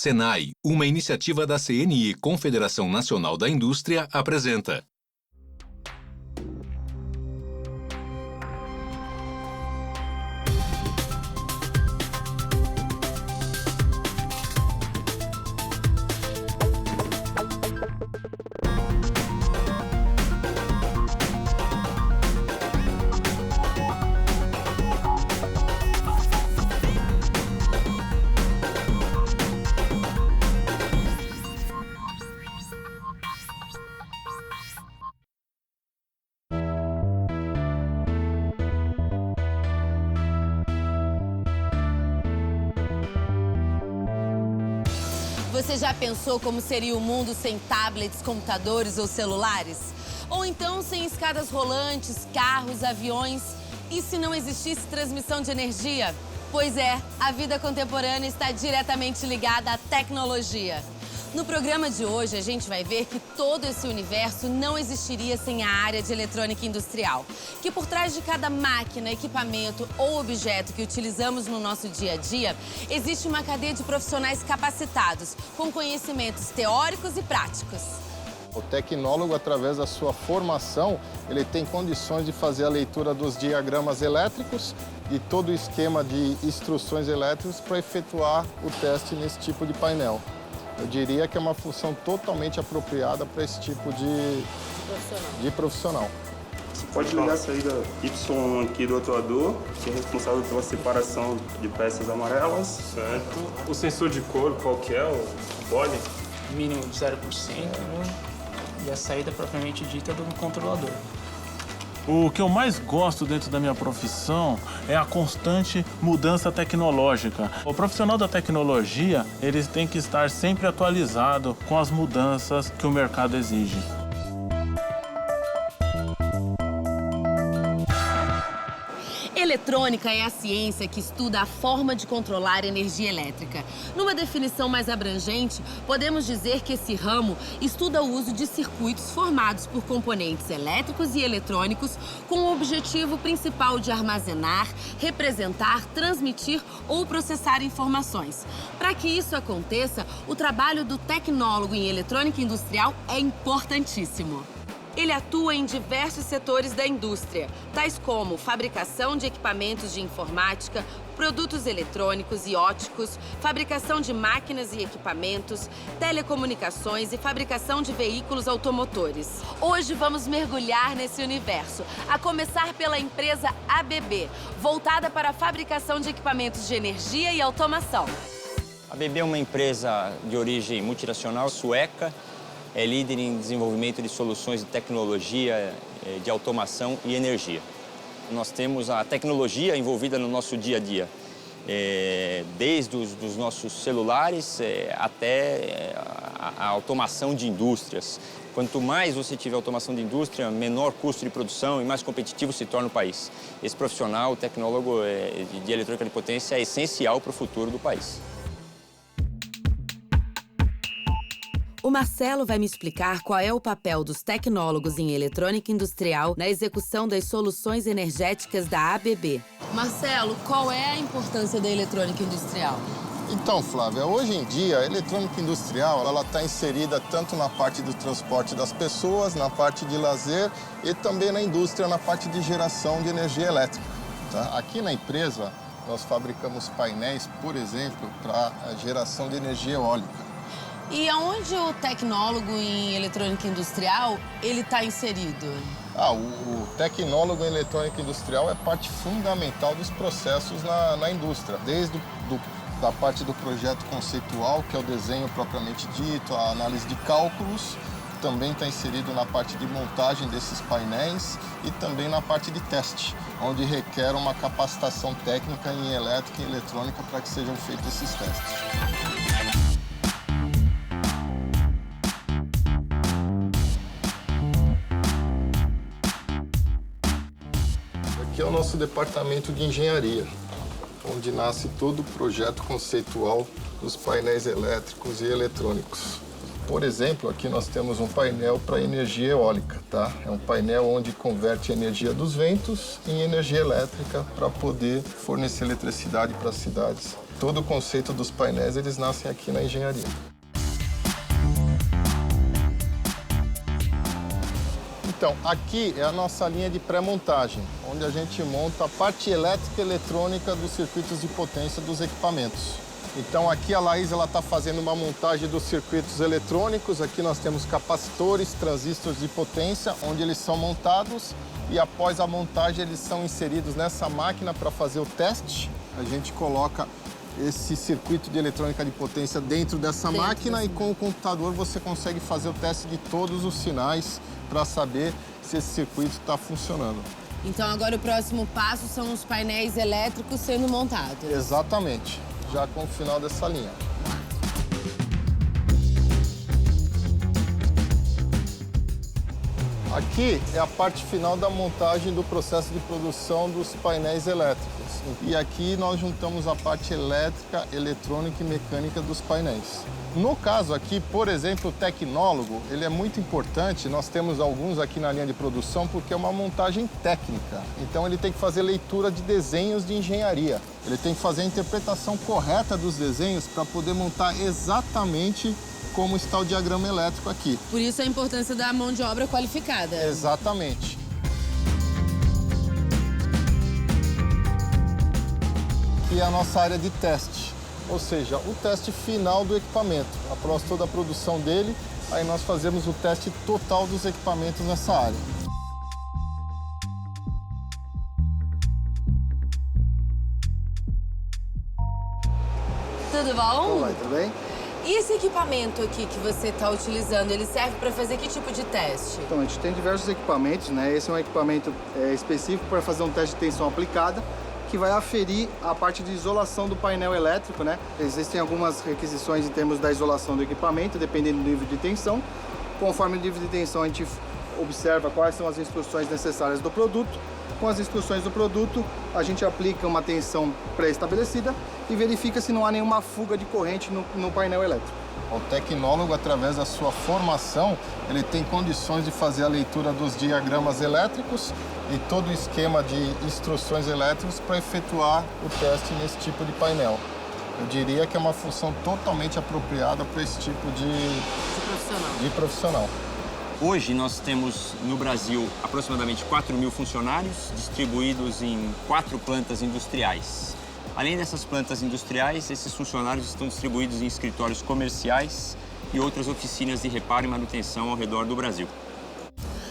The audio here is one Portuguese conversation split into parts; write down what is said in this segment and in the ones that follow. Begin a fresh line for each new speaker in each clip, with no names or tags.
Senai, uma iniciativa da CNI, Confederação Nacional da Indústria, apresenta.
Você já pensou como seria o mundo sem tablets, computadores ou celulares? Ou então sem escadas rolantes, carros, aviões? E se não existisse transmissão de energia? Pois é, a vida contemporânea está diretamente ligada à tecnologia. No programa de hoje, a gente vai ver que todo esse universo não existiria sem a área de eletrônica industrial. Que por trás de cada máquina, equipamento ou objeto que utilizamos no nosso dia a dia, existe uma cadeia de profissionais capacitados, com conhecimentos teóricos e práticos.
O tecnólogo, através da sua formação, ele tem condições de fazer a leitura dos diagramas elétricos e todo o esquema de instruções elétricas para efetuar o teste nesse tipo de painel. Eu diria que é uma função totalmente apropriada para esse tipo de profissional.
Você pode ligar a saída Y1 aqui do atuador, que é responsável pela separação de peças amarelas.
Certo. O sensor de cor, qual que é? O body?
Mínimo de 0%, e a saída propriamente dita do controlador.
O que eu mais gosto dentro da minha profissão é a constante mudança tecnológica. O profissional da tecnologia, eles têm que estar sempre atualizado com as mudanças que o mercado exige.
Eletrônica é a ciência que estuda a forma de controlar a energia elétrica. Numa definição mais abrangente, podemos dizer que esse ramo estuda o uso de circuitos formados por componentes elétricos e eletrônicos com o objetivo principal de armazenar, representar, transmitir ou processar informações. Para que isso aconteça, o trabalho do tecnólogo em eletrônica industrial é importantíssimo. Ele atua em diversos setores da indústria, tais como fabricação de equipamentos de informática, produtos eletrônicos e ópticos, fabricação de máquinas e equipamentos, telecomunicações e fabricação de veículos automotores. Hoje vamos mergulhar nesse universo, a começar pela empresa ABB, voltada para a fabricação de equipamentos de energia e automação.
A ABB é uma empresa de origem multinacional sueca. É líder em desenvolvimento de soluções de tecnologia, de automação e energia. Nós temos a tecnologia envolvida no nosso dia a dia, desde os nossos celulares até a automação de indústrias. Quanto mais você tiver automação de indústria, menor custo de produção e mais competitivo se torna o país. Esse profissional, o tecnólogo de eletrônica de potência, é essencial para o futuro do país.
O Marcelo vai me explicar qual é o papel dos tecnólogos em eletrônica industrial na execução das soluções energéticas da ABB. Marcelo, qual é a importância da eletrônica industrial?
Então, Flávia, hoje em dia a eletrônica industrial ela está inserida tanto na parte do transporte das pessoas, na parte de lazer e também na indústria, na parte de geração de energia elétrica. Tá? Aqui na empresa, nós fabricamos painéis, por exemplo, para a geração de energia eólica.
E aonde o tecnólogo em eletrônica industrial ele está inserido?
O tecnólogo em eletrônica industrial é parte fundamental dos processos na indústria, desde da parte do projeto conceitual, que é o desenho propriamente dito, a análise de cálculos, também está inserido na parte de montagem desses painéis e também na parte de teste, onde requer uma capacitação técnica em elétrica e eletrônica para que sejam feitos esses testes. Aqui é o nosso departamento de engenharia, onde nasce todo o projeto conceitual dos painéis elétricos e eletrônicos. Por exemplo, aqui nós temos um painel para energia eólica, tá? É um painel onde converte a energia dos ventos em energia elétrica para poder fornecer eletricidade para as cidades todo o conceito dos painéis, eles nascem aqui na engenharia. Então, aqui é a nossa linha de pré-montagem, onde a gente monta a parte elétrica e eletrônica dos circuitos de potência dos equipamentos. Então, aqui a Laís está fazendo uma montagem dos circuitos eletrônicos. Aqui nós temos capacitores, transistores de potência, onde eles são montados e após a montagem eles são inseridos nessa máquina para fazer o teste. A gente coloca esse circuito de eletrônica de potência dentro dessa máquina e com o computador você consegue fazer o teste de todos os sinais para saber se esse circuito está funcionando.
Então agora o próximo passo são os painéis elétricos sendo montados.
Exatamente, já com o final dessa linha. Aqui é a parte final da montagem do processo de produção dos painéis elétricos. E aqui nós juntamos a parte elétrica, eletrônica e mecânica dos painéis. No caso aqui, por exemplo, o tecnólogo, ele é muito importante. Nós temos alguns aqui na linha de produção porque é uma montagem técnica. Então ele tem que fazer leitura de desenhos de engenharia. Ele tem que fazer a interpretação correta dos desenhos para poder montar exatamente como está o diagrama elétrico aqui.
Por isso a importância da mão de obra qualificada.
Exatamente. Aqui é a nossa área de teste, ou seja, o teste final do equipamento. Após toda a produção dele, aí nós fazemos o teste total dos equipamentos nessa área.
Tudo bom?
Olá, tudo bem?
E esse equipamento aqui que você está utilizando, ele serve para fazer que tipo de teste?
Então, a gente tem diversos equipamentos, né? Esse é um equipamento específico para fazer um teste de tensão aplicada, que vai aferir a parte de isolação do painel elétrico, né? Existem algumas requisições em termos da isolação do equipamento, dependendo do nível de tensão. Conforme o nível de tensão, a gente observa quais são as instruções necessárias do produto. Com as instruções do produto, a gente aplica uma tensão pré-estabelecida e verifica se não há nenhuma fuga de corrente no painel elétrico.
O tecnólogo, através da sua formação, ele tem condições de fazer a leitura dos diagramas elétricos e todo o esquema de instruções elétricas para efetuar o teste nesse tipo de painel. Eu diria que é uma função totalmente apropriada para esse tipo de profissional.
Hoje nós temos no Brasil aproximadamente 4.000 funcionários distribuídos em 4 plantas industriais. Além dessas plantas industriais, esses funcionários estão distribuídos em escritórios comerciais e outras oficinas de reparo e manutenção ao redor do Brasil.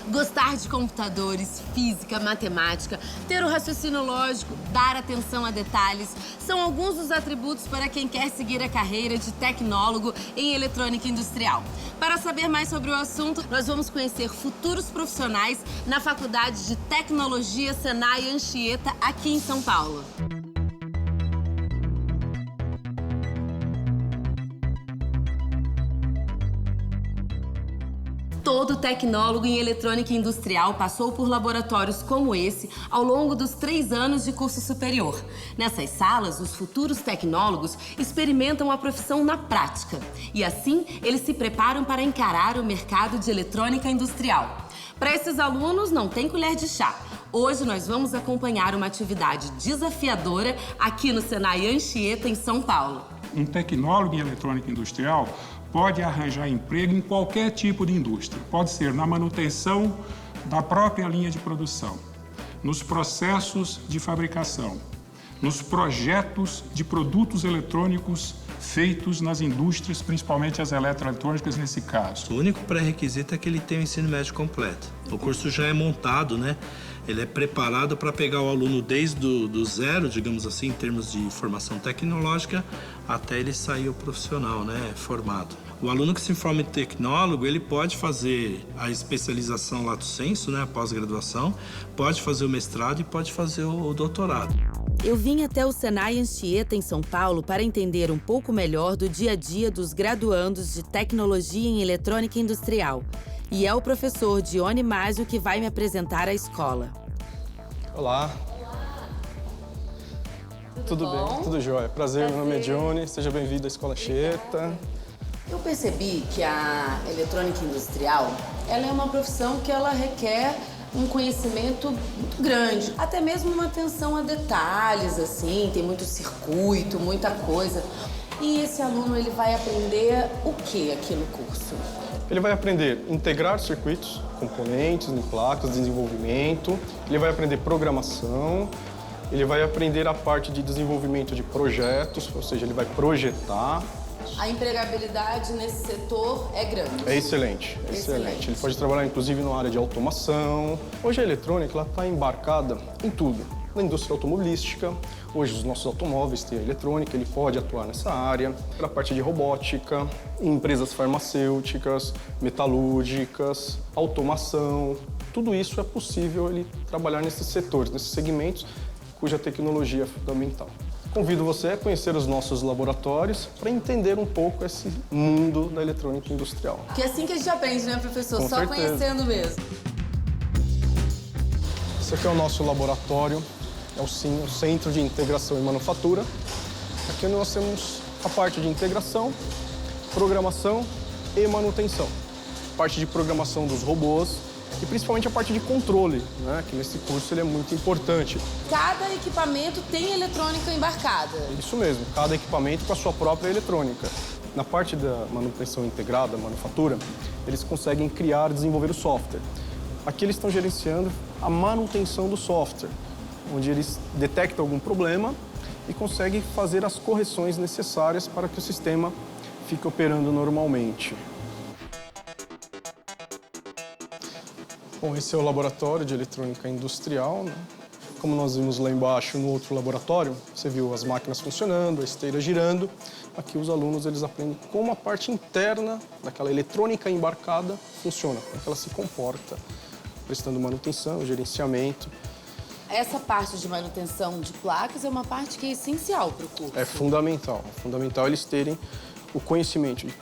Gostar de computadores, física, matemática, ter o raciocínio lógico, dar atenção a detalhes, são alguns dos atributos para quem quer seguir a carreira de tecnólogo em eletrônica industrial. Para saber mais sobre o assunto, nós vamos conhecer futuros profissionais na Faculdade de Tecnologia Senai Anchieta, aqui em São Paulo. Todo tecnólogo em eletrônica industrial passou por laboratórios como esse ao longo dos 3 anos de curso superior. Nessas salas, os futuros tecnólogos experimentam a profissão na prática. E assim, eles se preparam para encarar o mercado de eletrônica industrial. Para esses alunos, não tem colher de chá. Hoje nós vamos acompanhar uma atividade desafiadora aqui no Senai Anchieta, em São Paulo.
Um tecnólogo em eletrônica industrial pode arranjar emprego em qualquer tipo de indústria. Pode ser na manutenção da própria linha de produção, nos processos de fabricação, nos projetos de produtos eletrônicos feitos nas indústrias, principalmente as eletroeletrônicas nesse caso.
O único pré-requisito é que ele tenha o ensino médio completo. O curso já é montado, né? Ele é preparado para pegar o aluno desde do zero, digamos assim, em termos de formação tecnológica, até ele sair o profissional, né, formado. O aluno que se forma em tecnólogo, ele pode fazer a especialização lato sensu, né, a pós-graduação, pode fazer o mestrado e pode fazer o doutorado.
Eu vim até o Senai Anchieta, em São Paulo, para entender um pouco melhor do dia a dia dos graduandos de Tecnologia em Eletrônica Industrial. E é o professor Dione Másio que vai me apresentar a escola.
Olá. Tudo bem? Tudo jóia. Prazer, meu nome é Dione. Seja bem-vindo à Escola Anchieta.
Eu percebi que a eletrônica industrial, ela é uma profissão que ela requer um conhecimento muito grande, até mesmo uma atenção a detalhes, assim, tem muito circuito, muita coisa. E esse aluno, ele vai aprender o que aqui no curso?
Ele vai aprender a integrar circuitos, componentes, placas, desenvolvimento, ele vai aprender programação, ele vai aprender a parte de desenvolvimento de projetos, ou seja, ele vai projetar.
A empregabilidade nesse setor é grande.
É excelente, excelente. Ele pode trabalhar, inclusive, na área de automação. Hoje a eletrônica está embarcada em tudo. Na indústria automobilística, hoje os nossos automóveis têm a eletrônica, ele pode atuar nessa área. Na parte de robótica, em empresas farmacêuticas, metalúrgicas, automação. Tudo isso é possível ele trabalhar nesses setores, nesses segmentos, cuja tecnologia é fundamental. Convido você a conhecer os nossos laboratórios para entender um pouco esse mundo da eletrônica industrial.
Que é assim que a gente aprende, né, professor?
Com
Só
certeza.
conhecendo mesmo.
Esse aqui é o nosso laboratório, é o CIM, o Centro de Integração e Manufatura. Aqui nós temos a parte de integração, programação e manutenção. Parte de programação dos robôs e principalmente a parte de controle, né, que nesse curso ele é muito importante.
Cada equipamento tem eletrônica embarcada.
Isso mesmo, cada equipamento com a sua própria eletrônica. Na parte da manutenção integrada, manufatura, eles conseguem criar e desenvolver o software. Aqui eles estão gerenciando a manutenção do software, onde eles detectam algum problema e conseguem fazer as correções necessárias para que o sistema fique operando normalmente. Bom, esse é o laboratório de eletrônica industrial, né? Como nós vimos lá embaixo no outro laboratório, você viu as máquinas funcionando, a esteira girando. Aqui os alunos eles aprendem como a parte interna daquela eletrônica embarcada funciona, como ela se comporta, prestando manutenção, gerenciamento.
Essa parte de manutenção de placas é uma parte que é essencial para o curso.
É fundamental eles terem o conhecimento de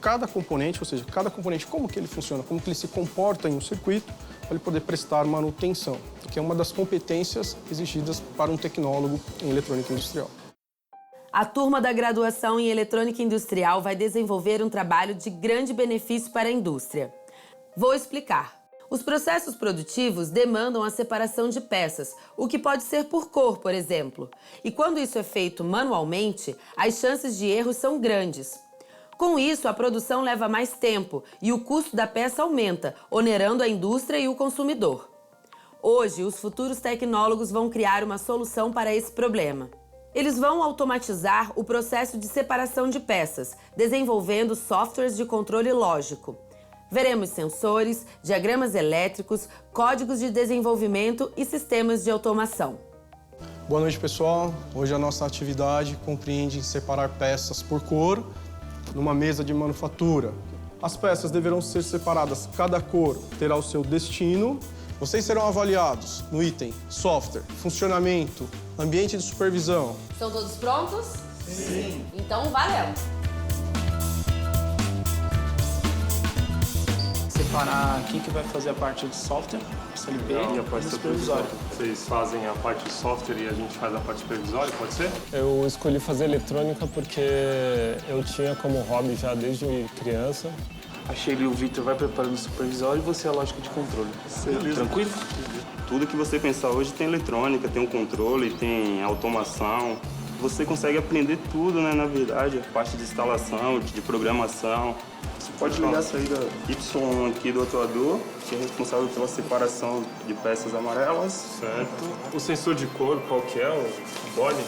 cada componente, ou seja, cada componente, como que ele funciona, como que ele se comporta em um circuito, para ele poder prestar manutenção, que é uma das competências exigidas para um tecnólogo em eletrônica industrial.
A turma da graduação em eletrônica industrial vai desenvolver um trabalho de grande benefício para a indústria. Vou explicar. Os processos produtivos demandam a separação de peças, o que pode ser por cor, por exemplo. E quando isso é feito manualmente, as chances de erro são grandes. Com isso, a produção leva mais tempo e o custo da peça aumenta, onerando a indústria e o consumidor. Hoje, os futuros tecnólogos vão criar uma solução para esse problema. Eles vão automatizar o processo de separação de peças, desenvolvendo softwares de controle lógico. Veremos sensores, diagramas elétricos, códigos de desenvolvimento e sistemas de automação.
Boa noite, pessoal. Hoje a nossa atividade compreende separar peças por cor numa mesa de manufatura. As peças deverão ser separadas, cada cor terá o seu destino. Vocês serão avaliados no item software, funcionamento, ambiente de supervisão.
Estão todos prontos? Sim. Então, valeu!
Separar quem que vai fazer a parte de software, SLB
E a parte
e supervisório.
Vocês fazem a parte de software e a gente faz a parte supervisória, pode ser?
Eu escolhi fazer eletrônica porque eu tinha como hobby já desde criança.
A Sheila e o Victor vai preparando o supervisório e você a lógica de controle. Tranquilo?
Tudo que você pensar hoje tem eletrônica, tem um controle, tem automação. Você consegue aprender tudo, né, na verdade, a parte de instalação, de programação. Você pode ligar a saída Y1 aqui do atuador, que é responsável pela separação de peças amarelas.
Certo. O sensor de cor, qual que é? O body?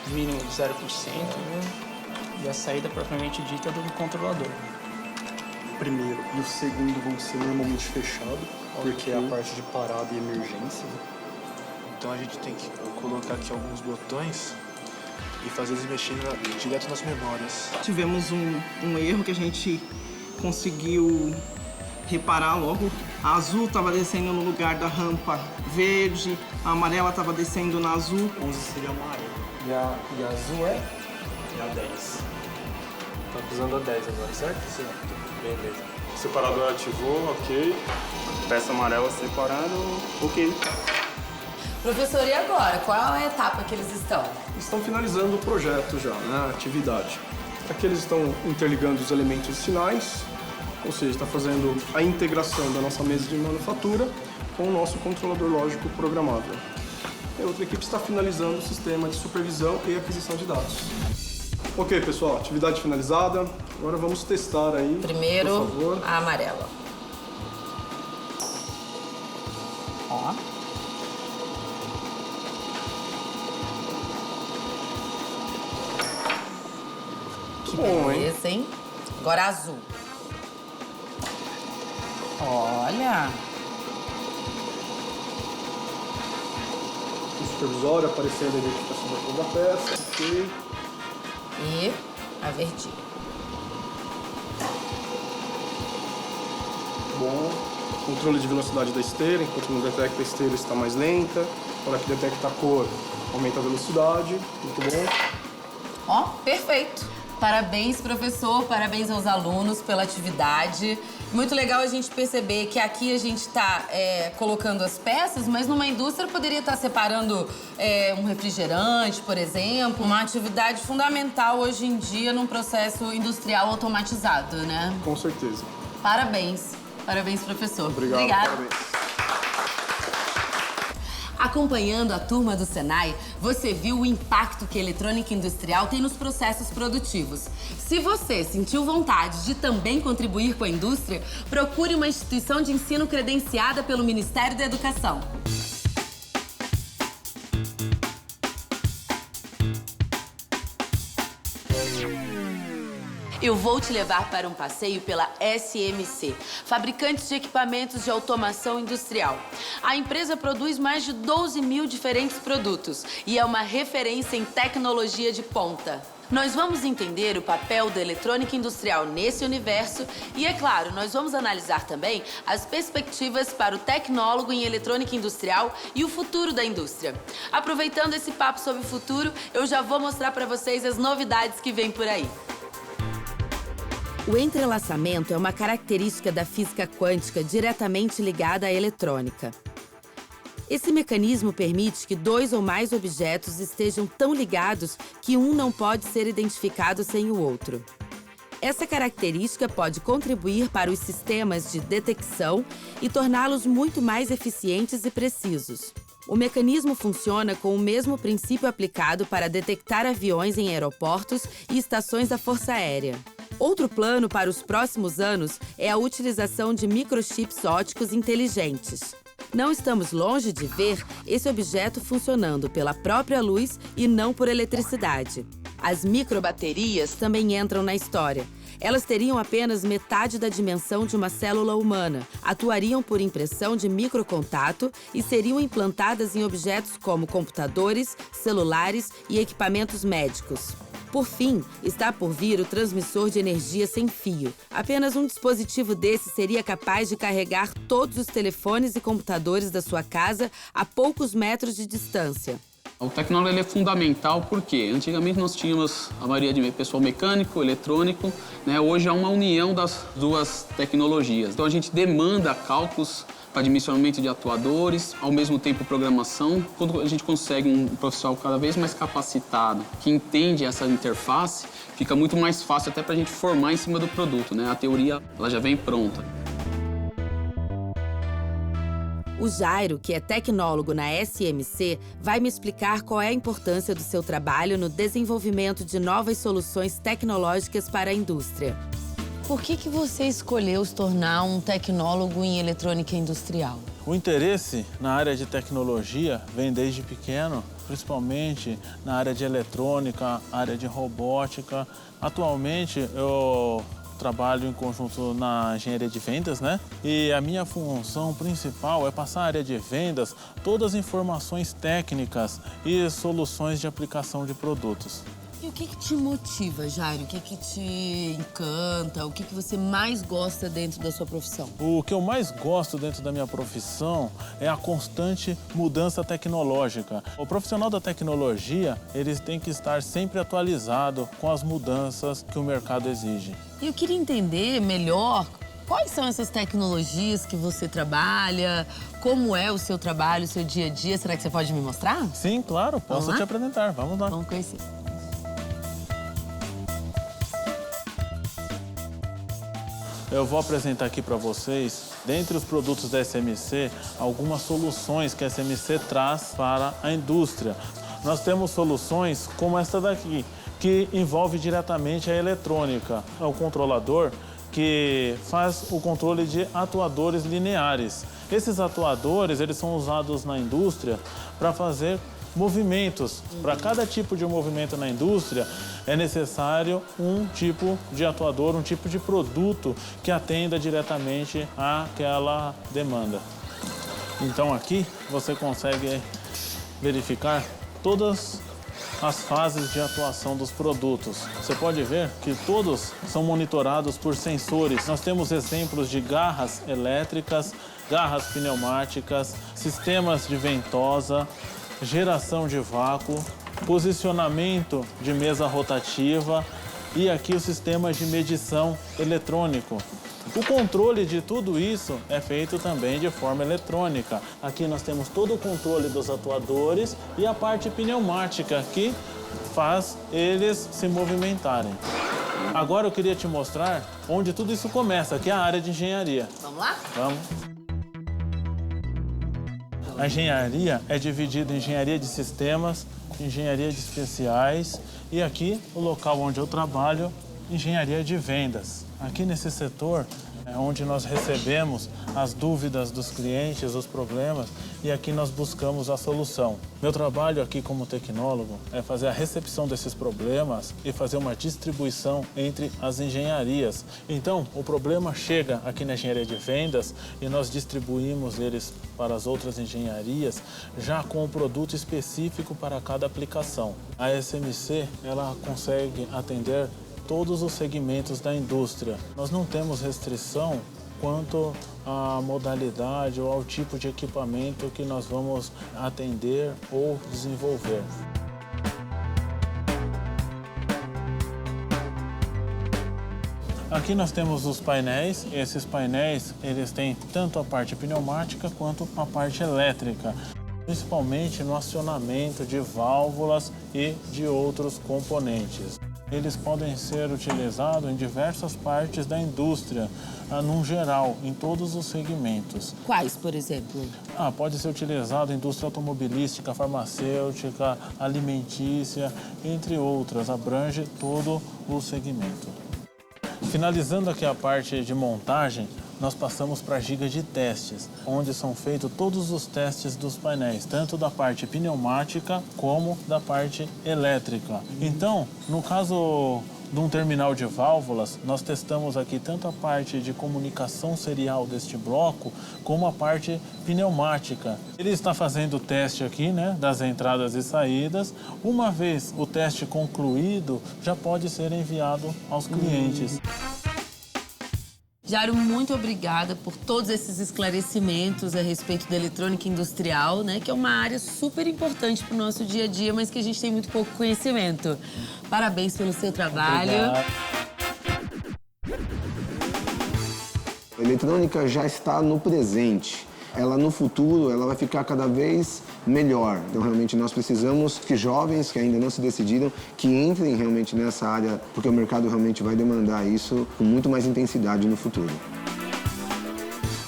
Mínimo de 0%, né? E a saída propriamente dita do controlador.
O primeiro e o segundo vão ser normalmente fechados, porque é a parte de parada e emergência.
Então a gente tem que colocar aqui alguns botões e fazer eles mexerem direto nas memórias.
Tivemos um erro que a gente conseguiu reparar logo. A azul estava descendo no lugar da rampa verde, a amarela estava descendo na azul.
11 seria amarelo.
E a azul é?
E a 10.
Tá usando a 10 agora, certo? Certo. Beleza. O separador ativou, ok.
Peça amarela separando, ok.
Professor, e agora? Qual é a etapa que eles estão?
Estão finalizando o projeto já, né, a atividade. Aqui eles estão interligando os elementos sinais Ou seja, está fazendo a integração da nossa mesa de manufatura com o nosso controlador lógico programável. E a outra equipe está finalizando o sistema de supervisão e aquisição de dados. Ok, pessoal, atividade finalizada. Agora vamos testar aí,
Primeiro,
por favor.
a amarela. Ó. Que beleza, hein? Agora azul. Olha.
O supervisório aparecendo a identificação da cor da peça. Ok.
E a verdinha.
Bom. Controle de velocidade da esteira, enquanto não detecta a esteira está mais lenta. Na hora que detecta a cor, aumenta a velocidade. Muito bom.
Ó, perfeito. Parabéns, professor, parabéns aos alunos pela atividade. Muito legal a gente perceber que aqui a gente está colocando as peças, mas numa indústria poderia estar separando um refrigerante, por exemplo. Uma atividade fundamental hoje em dia num processo industrial automatizado, né?
Com certeza.
Parabéns. Parabéns, professor.
Obrigado.
Obrigada.
Parabéns.
Acompanhando a turma do Senai, você viu o impacto que a eletrônica industrial tem nos processos produtivos. Se você sentiu vontade de também contribuir com a indústria, procure uma instituição de ensino credenciada pelo Ministério da Educação. Eu vou te levar para um passeio pela SMC, fabricante de equipamentos de automação industrial. A empresa produz mais de 12 mil diferentes produtos e é uma referência em tecnologia de ponta. Nós vamos entender o papel da eletrônica industrial nesse universo e, é claro, nós vamos analisar também as perspectivas para o tecnólogo em eletrônica industrial e o futuro da indústria. Aproveitando esse papo sobre o futuro, eu já vou mostrar para vocês as novidades que vêm por aí. O entrelaçamento é uma característica da física quântica diretamente ligada à eletrônica. Esse mecanismo permite que dois ou mais objetos estejam tão ligados que um não pode ser identificado sem o outro. Essa característica pode contribuir para os sistemas de detecção e torná-los muito mais eficientes e precisos. O mecanismo funciona com o mesmo princípio aplicado para detectar aviões em aeroportos e estações da Força Aérea. Outro plano para os próximos anos é a utilização de microchips óticos inteligentes. Não estamos longe de ver esse objeto funcionando pela própria luz e não por eletricidade. As microbaterias também entram na história. Elas teriam apenas metade da dimensão de uma célula humana, atuariam por impressão de microcontato e seriam implantadas em objetos como computadores, celulares e equipamentos médicos. Por fim, está por vir o transmissor de energia sem fio. Apenas um dispositivo desse seria capaz de carregar todos os telefones e computadores da sua casa a poucos metros de distância.
O tecnólogo ele é fundamental porque antigamente nós tínhamos a maioria de pessoal mecânico, eletrônico, né? Hoje há uma união das duas tecnologias. Então a gente demanda cálculos para dimensionamento de atuadores, ao mesmo tempo programação. Quando a gente consegue um profissional cada vez mais capacitado, que entende essa interface, fica muito mais fácil até para a gente formar em cima do produto, né? A teoria ela já vem pronta.
O Jairo, que é tecnólogo na SMC, vai me explicar qual é a importância do seu trabalho no desenvolvimento de novas soluções tecnológicas para a indústria. Por que você escolheu se tornar um tecnólogo em eletrônica industrial?
O interesse na área de tecnologia vem desde pequeno, principalmente na área de eletrônica, área de robótica. Atualmente, eu trabalho em conjunto na engenharia de vendas, né? E a minha função principal é passar à área de vendas todas as informações técnicas e soluções de aplicação de produtos.
E o que te motiva, Jairo? O que te encanta? O que você mais gosta dentro da sua profissão?
O que eu mais gosto dentro da minha profissão é a constante mudança tecnológica. O profissional da tecnologia, ele tem que estar sempre atualizado com as mudanças que o mercado exige.
E eu queria entender melhor quais são essas tecnologias que você trabalha, como é o seu trabalho, o seu dia a dia. Será que você pode me mostrar?
Sim, claro. Posso te apresentar. Vamos lá.
Vamos conhecer.
eu vou apresentar aqui para vocês, dentre os produtos da SMC, algumas soluções que a SMC traz para a indústria. Nós temos soluções como esta daqui, que envolve diretamente a eletrônica. É o controlador que faz o controle de atuadores lineares. Esses atuadores, eles são usados na indústria para fazer movimentos. Para cada tipo de movimento na indústria, é necessário um tipo de atuador, um tipo de produto que atenda diretamente àquela demanda. Então aqui você consegue verificar todas as fases de atuação dos produtos. Você pode ver que todos são monitorados por sensores. Nós temos exemplos de garras elétricas, garras pneumáticas, sistemas de ventosa, geração de vácuo, posicionamento de mesa rotativa e aqui o sistema de medição eletrônico. O controle de tudo isso é feito também de forma eletrônica. Aqui nós temos todo o controle dos atuadores e a parte pneumática que faz eles se movimentarem. Agora eu queria te mostrar onde tudo isso começa, que é a área de engenharia.
Vamos lá?
Vamos. A engenharia é dividida em engenharia de sistemas, engenharia de especiais e aqui, o local onde eu trabalho, engenharia de vendas. Aqui nesse setor é onde nós recebemos as dúvidas dos clientes, os problemas, e aqui nós buscamos a solução. Meu trabalho aqui como tecnólogo é fazer a recepção desses problemas e fazer uma distribuição entre as engenharias. Então, o problema chega aqui na engenharia de vendas e nós distribuímos eles para as outras engenharias, já com um produto específico para cada aplicação. A SMC, ela consegue atender todos os segmentos da indústria. Nós não temos restrição quanto à modalidade ou ao tipo de equipamento que nós vamos atender ou desenvolver. Aqui nós temos os painéis. Esses painéis, eles têm tanto a parte pneumática quanto a parte elétrica, principalmente no acionamento de válvulas e de outros componentes. Eles podem ser utilizados em diversas partes da indústria, num geral, em todos os segmentos.
Quais, por exemplo?
Pode ser utilizado em indústria automobilística, farmacêutica, alimentícia, entre outras. Abrange todo o segmento. Finalizando aqui a parte de montagem, nós passamos para a giga de testes, onde são feitos todos os testes dos painéis, tanto da parte pneumática como da parte elétrica. Então, no caso de um terminal de válvulas, nós testamos aqui tanto a parte de comunicação serial deste bloco, como a parte pneumática. Ele está fazendo o teste aqui, né, das entradas e saídas. Uma vez o teste concluído, já pode ser enviado aos clientes.
Jairo, muito obrigada por todos esses esclarecimentos a respeito da eletrônica industrial, né? Que é uma área super importante para o nosso dia a dia, mas que a gente tem muito pouco conhecimento. Parabéns pelo seu trabalho.
Obrigado.
A eletrônica já está no presente. Ela no futuro, ela vai ficar cada vez melhor. Então, realmente, nós precisamos que jovens que ainda não se decidiram, que entrem realmente nessa área, porque o mercado realmente vai demandar isso com muito mais intensidade no futuro.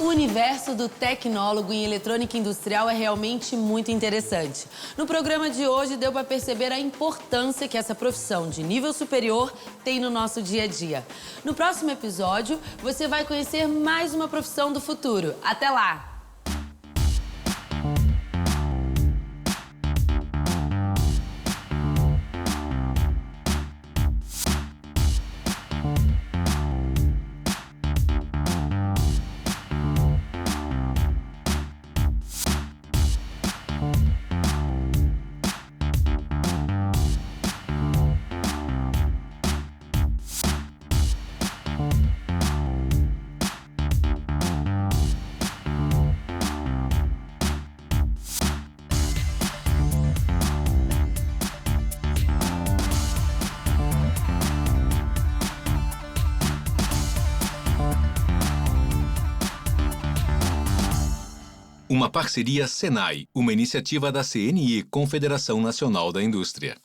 O universo do tecnólogo em eletrônica industrial é realmente muito interessante. No programa de hoje, deu para perceber a importância que essa profissão de nível superior tem no nosso dia a dia. No próximo episódio, você vai conhecer mais uma profissão do futuro. Até lá!
Uma parceria Senai, uma iniciativa da CNI, Confederação Nacional da Indústria.